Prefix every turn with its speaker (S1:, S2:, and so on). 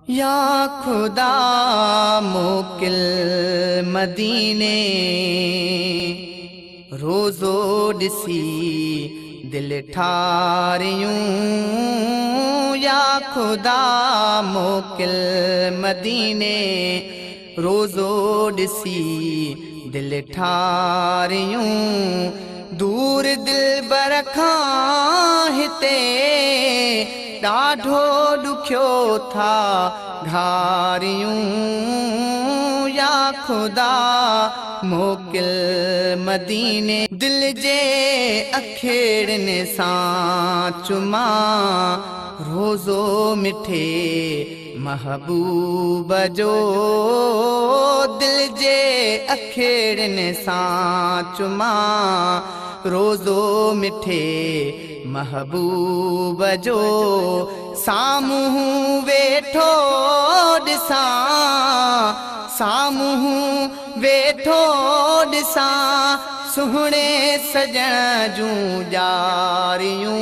S1: या खुदा मोकिल मदीने रोज़ो ॾिसी दिल ठारियूं। या खुदा मोकिल मदीने रोज़ो ॾिसी दिल ठारियूं। दूर दिलबर खां हिते ॾाढो ॾुखियो था घारियूं। या खुदा मोकिल मदीने दिल जे अखेड़ने सां चुमा रोज़ो मिठे महबूब जो। दिल जे अखेड़ने सां चुमा रोज़ो मिठे महबूब जो। साम्हूं वेठो ॾिसां साम्हूं वेठो ॾिसां सुहिणे सजण जूं ॼारियूं।